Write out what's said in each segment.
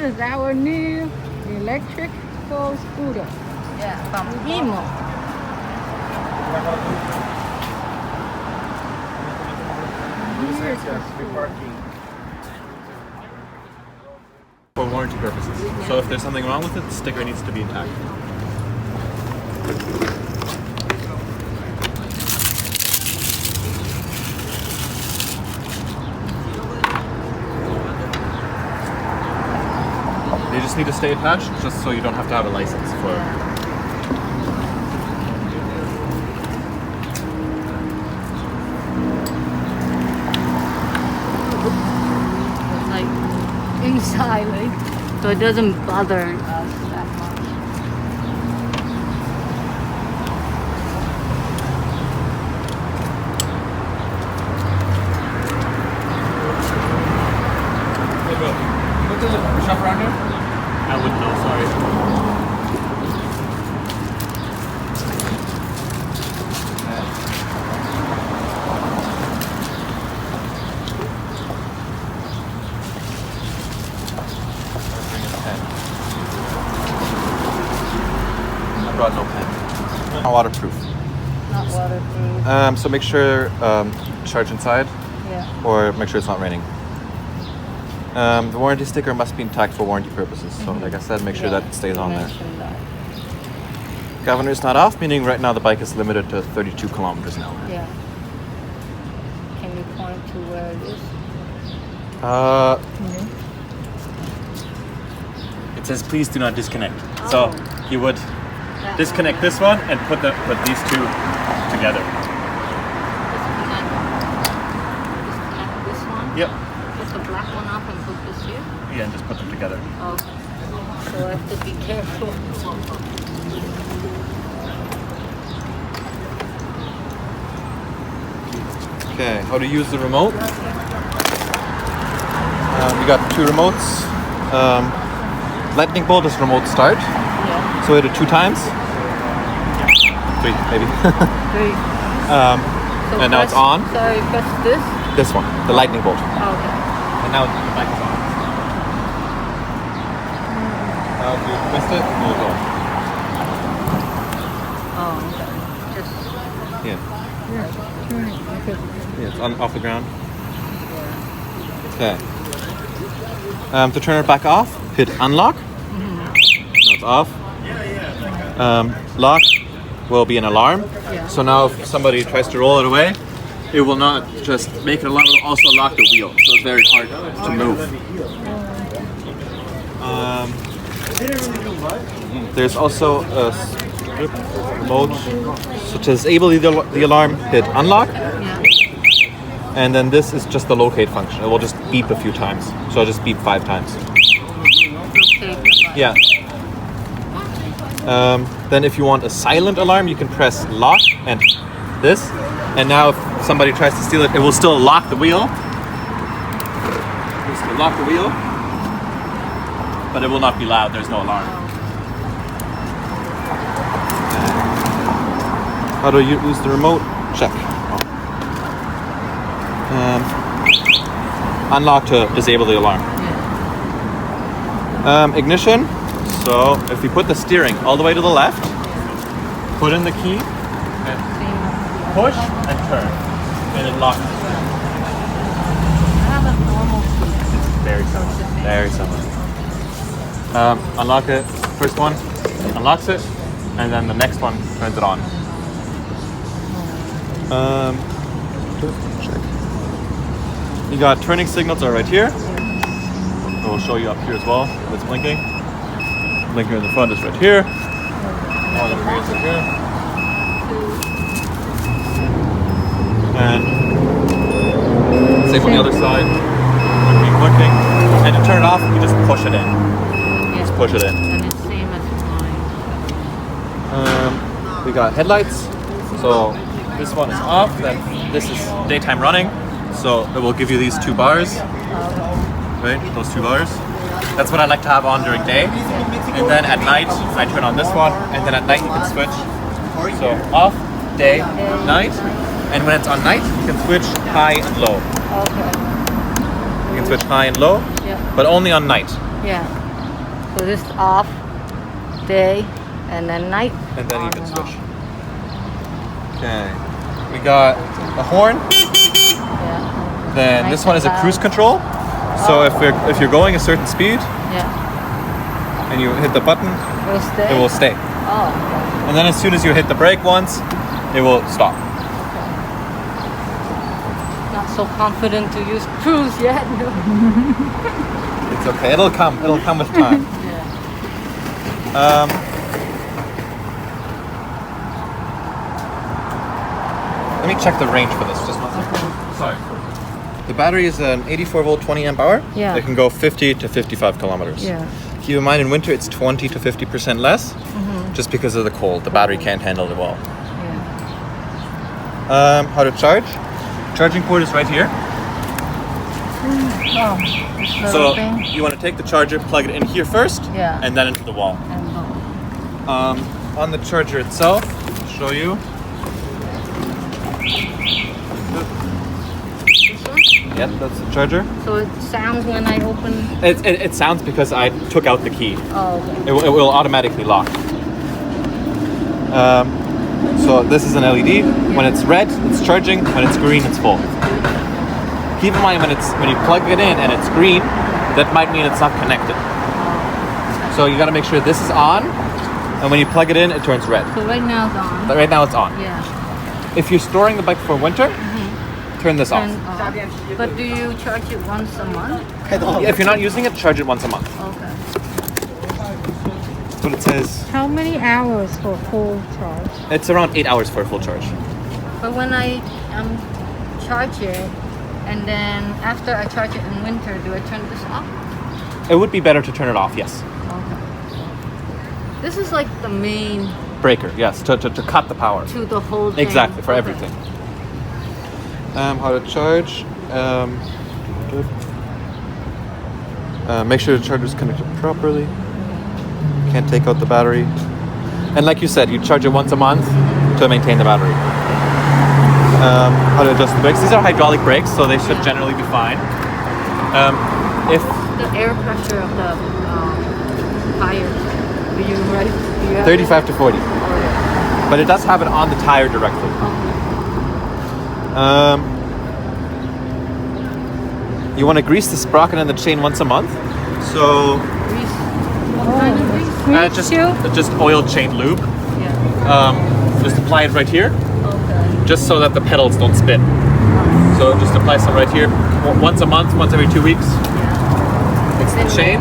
is our new electrical scooter. Yeah, from EMMO. For warranty purposes. So if there's something wrong with it, the sticker needs to be intact. They just need to stay attached, just so you don't have to have a license for it. It's like inside, like, so it doesn't bother us that much. Hey bro, what does it shop around here? I wouldn't know, sorry. I brought no pen. Not waterproof. Not waterproof. So make sure charge inside, Yeah. or make sure it's not raining. The warranty sticker must be intact for warranty purposes. So like I said, make sure that it stays on there. Mention that. Governor is not off, meaning right now the bike is limited to 32 kilometers an hour. Yeah. Can you point to where it is? It says please do not disconnect. So you would disconnect this one and put these two together. Disconnect this one? Yep. Put the black one up and put this here? Yeah, and just put them together. Okay. So I have to be careful. Okay, how to use the remote? You got two remotes. Lightning bolt is remote start. Yeah. So hit it 2 times. 3 maybe. Great. um, So and now it's on. Sorry, press this. This one, the lightning bolt. Okay. And now the bike is on. Now if you twist it, it will go. Oh, okay. Just Yeah. turn it. Okay. Yeah, it's on off the ground. Okay. To turn it back off, hit unlock. Now it's off. Lock will be an alarm. Yeah. So now if somebody tries to roll it away, it will not just make an alarm, it will also lock the wheel. So it's very hard to move. There's also a mode. So to disable the alarm, hit unlock. Yeah. And then this is just the locate function. It will just beep a few times. So I'll just beep 5 times. Okay. Yeah. Then if you want a silent alarm, you can press lock and this. And now if somebody tries to steal it, it will still lock the wheel. It will still lock the wheel. But it will not be loud. There's no alarm. How do you use the remote? Check. Unlock to disable the alarm. Ignition. So if we put the steering all the way to the left, put in the key, and push and turn, and it locks. I have a normal key. It's very similar. Very similar. Unlock it. First one unlocks it, and then the next one turns it on. Check. You got turning signals are right here. I will show you up here as well. If it's blinking. Blinker in the front is right here. All the rears are here. And same on the other side. Blinking. And to turn it off, you just push it in. Just push it in. And it's same as mine. We got headlights. So this one is off. Then this is daytime running. So it will give you these 2 bars. Right? Those 2 bars. That's what I like to have on during day. And then at night, I turn on this one. And then at night, you can switch. So off, day, night. And when it's on night, you can switch high and low. Okay. You can switch high and low, Yeah. but only on night. Yeah. So this off day and then night. And then you on can and switch. off. Okay. We got a horn. Yeah. Then Nice this one is a and cruise loud. control. So if you're going a certain speed Yeah. and you hit the button, It'll stay. it will stay. Oh. Okay. And then as soon as you hit the brake once, it will stop. Not so confident to use cruise yet. It's okay. It'll come. It'll come with time. Yeah. Let me check the range for this. Just one second. Sorry. The battery is an 84 volt 20 amp hour. Yeah. It can go 50 to 55 kilometers. Yeah. Keep in mind in winter it's 20 to 50% less, just because of the cold. The battery can't handle it well. Yeah. How to charge? Charging port is right here. Oh, this little So thing. you want to take the charger, plug it in here first, Yeah. and then into the wall. And On the charger itself, I'll show you. Yep, that's the charger. so it sounds when I open. It sounds because I took out the key. Oh, okay. It will automatically lock. So this is an LED. When it's red, it's charging. When it's green, it's full. Keep in mind when you plug it in and it's green, that might mean it's not connected. So you got to make sure this is on, and when you plug it in, it turns red. So right now it's on. But right now it's on. Yeah. If you're storing the bike for winter, turn this off. Turn off. But do you charge it once a month? If you're not using it, charge it once a month. Okay. That's what it says. How many hours for full charge? It's around 8 hours for a full charge. But when I charge it, and then after I charge it in winter, do I turn this off? It would be better to turn it off, yes. Okay. This is like the main Breaker, yes, to cut the power. to the whole thing. Exactly, for Okay. everything. How to charge. Make sure the charger is connected properly. Can't take out the battery. And like you said, you charge it once a month to maintain the battery. How to adjust the brakes. These are hydraulic brakes, so they should generally be fine. If The air pressure of the tires. Do you right? Do you have 35 to 40, it? Oh, yeah. but it does have it on the tire directly. You want to grease the sprocket and the chain once a month. So Grease. What kind of grease? just oil chain lube. Yeah. Just apply it right here, Okay. just so that the pedals don't spin. So just apply some right here, once a month, once every 2 weeks. Yeah. It's the chain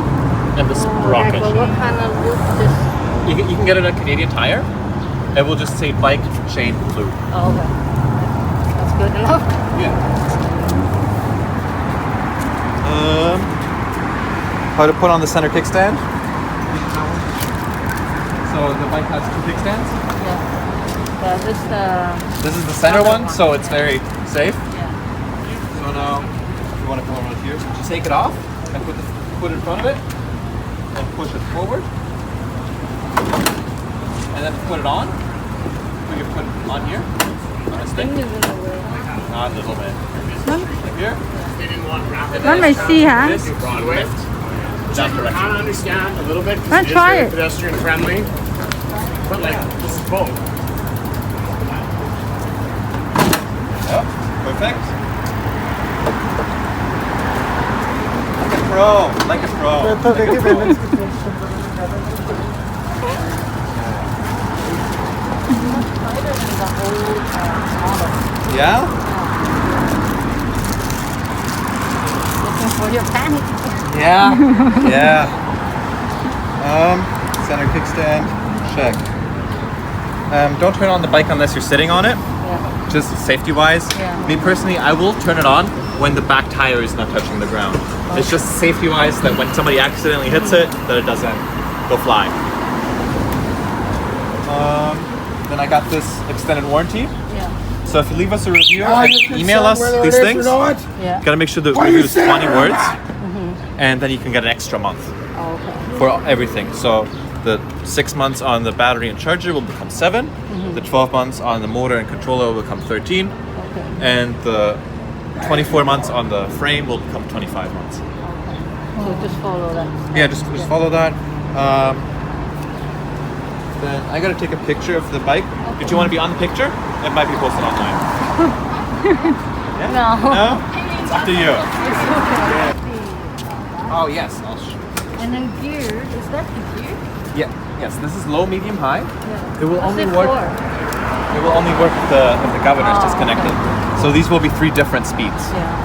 and the sprocket. But what kind of lube this? You can get it at Canadian Tire. It will just say bike chain lube. Oh, okay. That's good enough. Yeah. How to put on the center kickstand. So the bike has 2 kickstands. Yeah. But This is the center one, so it's very safe. yeah. So now, if you want to come over here, just take it off and put the foot in front of it and push it forward. And then put it on. Put your foot on here. On this thing. Thing is in the way. Not a little bit. Like here. Let me see, huh? This, lift. That I direction. kind of understand a little bit I'll because it is try very it. pedestrian friendly. But like, this is both. Yep. Perfect. Like a pro. Like a pro. Like a pro. Tighter than the whole model. Yeah? Looking for your panic. Yeah. Yeah. Center kickstand. Check. Don't turn on the bike unless you're sitting on it. Yeah. Just safety wise. Yeah. Me personally, I will turn it on when the back tire is not touching the ground. It's just safety wise that when somebody accidentally hits it, that it doesn't go flying. Then I got this extended warranty. Yeah. So if you leave us a review and email us these things, Yeah. gotta make sure the review is 20 words, and then you can get an extra month Oh, okay. for everything. So the 6 months on the battery and charger will become 7. The 12 months on the motor and controller will become 13. Okay. And the 24 months on the frame will become 25 months. So just follow that. Yeah, just follow that. Then I gotta take a picture of the bike. Did you want to be on the picture? It might be posted online. Yeah? No. No? It's up to you. It's okay. Oh yes, I'll show. And then gear, is that the gear? Yeah. Yes, this is low, medium, high. Yeah. It will What's only it work. for? It will only work if the governor is Oh, disconnected. So these will be 3 different speeds. Yeah.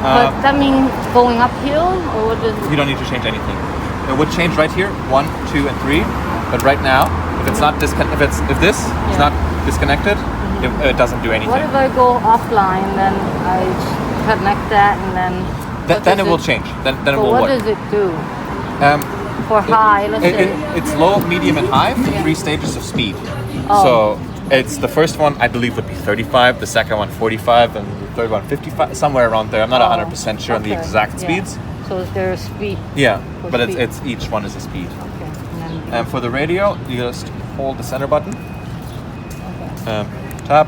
Uh, But that means going uphill, or what does You don't need to change anything. It would change right here, 1, 2, and 3. But right now, if it's not if this is not disconnected, it doesn't do anything. What if I go offline, then I connect that, and then Then it will change. Then it But will what work. does it do Um, for high? Let's say. it's low, medium, and high for 3 stages of speed. Oh. So it's the first one I believe would be 35, the second one 45, and the third one 55, somewhere around there. I'm not 100% sure on the Okay. exact Yeah. speeds. So is there a speed? Yeah, For but speed. it's each one is a speed. Okay. And then, And for the radio, you just hold the center button, okay. tap.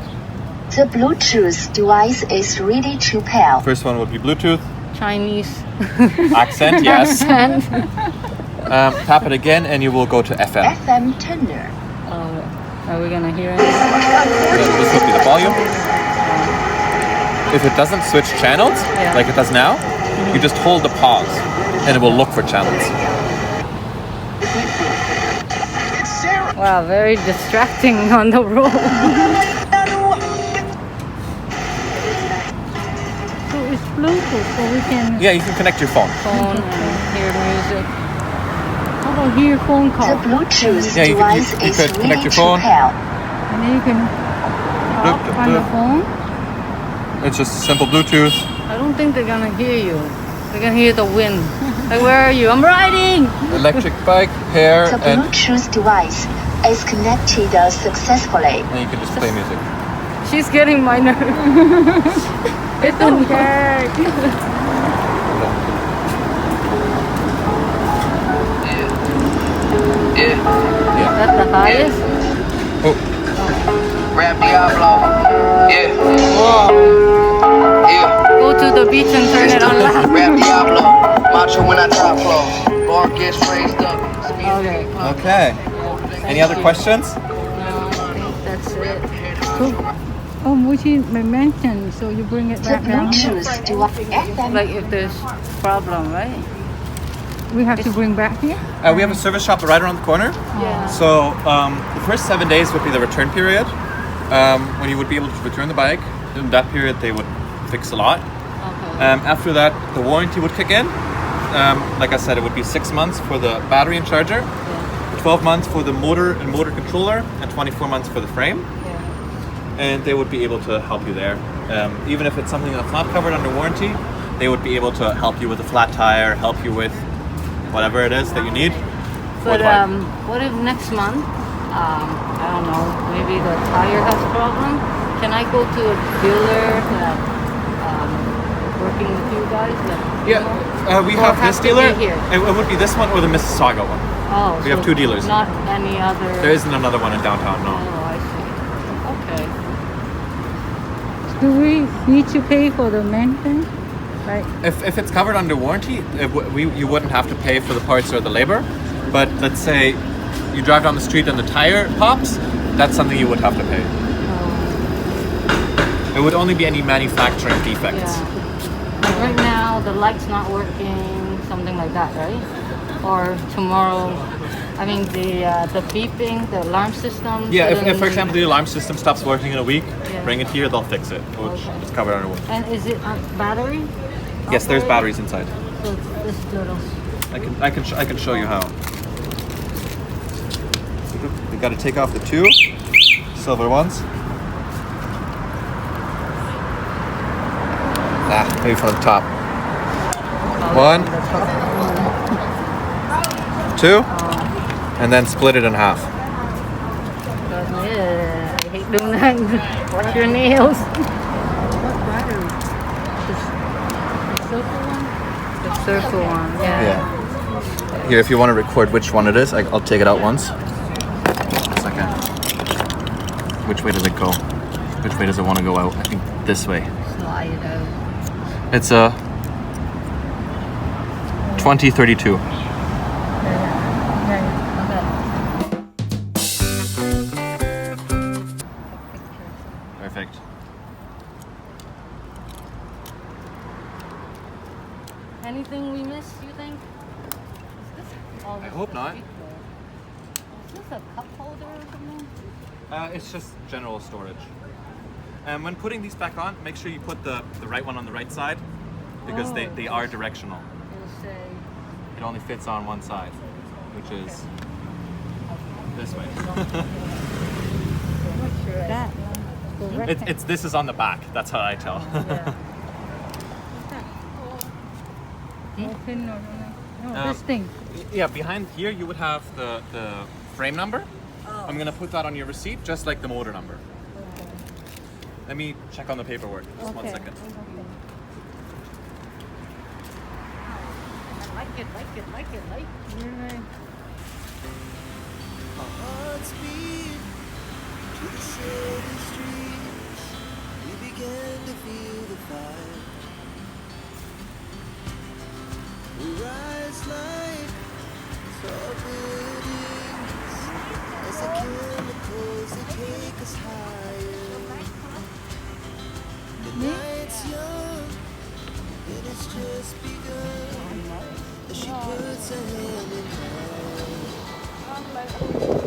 The Bluetooth device is ready to pair. First one would be Bluetooth. Chinese Accent, yes. accent. Tap it again and you will go to FM. FM tuner. Oh, are we gonna hear anything? Then this would be the volume. If it doesn't switch channels, Yeah. like it does now, you just hold the pause and it will look for channels. Wow, very distracting on the road. So it's Bluetooth, so we can Yeah, you can connect your phone. Phone and hear music. how about hear phone The call? Bluetooth Yeah, you could- device you is could connect ready your to phone. pair. And then you can talk on the phone. It's just simple Bluetooth. I don't think they're gonna hear you. They're gonna hear the wind. Like, where are you? I'm riding. Electric bike, pair, The and Bluetooth device is connected successfully. you can just play music. She's getting my nerve. It's okay. Yeah. That's the highest. Oh, Rap Diablo. Yeah, Whoa. yeah. Go to the beach and turn it on loud. Rap Diablo. Macho when I top flow. Bar gets raised up. Okay. okay. Any other questions? No, I think that's it. Oh, Muchi mentioned, so you bring it The back down. Bluetooth device FM Like if there's problem, right? We have to bring back here. We have a service shop right around the corner. Yeah. So the first 7 days would be the return period, when you would be able to return the bike. In that period, they would fix a lot. Okay. After that, the warranty would kick in. Like I said, it would be 6 months for the battery and charger, Yeah. 12 months for the motor and motor controller, and 24 months for the frame. Yeah. And they would be able to help you there. Even if it's something that's not covered under warranty, they would be able to help you with a flat tire, help you with whatever it is that you need. for But the bike. what if next month, I don't know, maybe the tire has problem? Can I go to a dealer that working with you guys? That, Yeah, we Or have has this to be dealer. here? It would be this one or the Mississauga one. Oh, We have so 2 dealers. Not any other. There isn't another one in downtown, no. Oh, I see. Okay. Do we need to pay for the maintenance? Like, If it's covered under warranty, you wouldn't have to pay for the parts or the labor. But let's say you drive down the street and the tire pops, that's something you would have to pay. It would only be any manufacturing defects. Yeah. Like right now, the light's not working, something like that, right? Or tomorrow, I mean the beeping, the alarm system. Yeah, if for suddenly- example the alarm system stops working in a week, Yeah. bring it here, they'll fix it. Which Okay. is covered under warranty. And is it a battery? Yes, there's operated? batteries inside. So it's this little. I can show you how. You got to take off the 2 silver ones. Maybe from the top. 1, 2, and then split it in half. Yeah, I hate doing that. Watch your nails. what battery? The circle one, yeah. Yeah. Here, if you want to record which one it is, I'll take it out once. Second. Which way does it go? Which way does it want to go out? I think this way. Slide it out. It's a 2032. Anything we missed, you think? Is this, oh, I this hope is not. the seat. Is this a cup holder or something? It's just general storage. And when putting these back on, make sure you put the right one on the right side because they are directional. It'll say. It only fits on one side, which is this way. That. It's this is on the back. That's how I tell. Open or no, Um, this thing. Yeah, behind here you would have the frame number. I'm gonna put that on your receipt, just like the motor number. Let me check on the paperwork. Just 1 second. I like it. Right. Our hearts beat to the city streets. We began to feel the fire. We rise like tall buildings as the chemicals they take us higher. The night's young and it's just begun as she puts her hand in mine.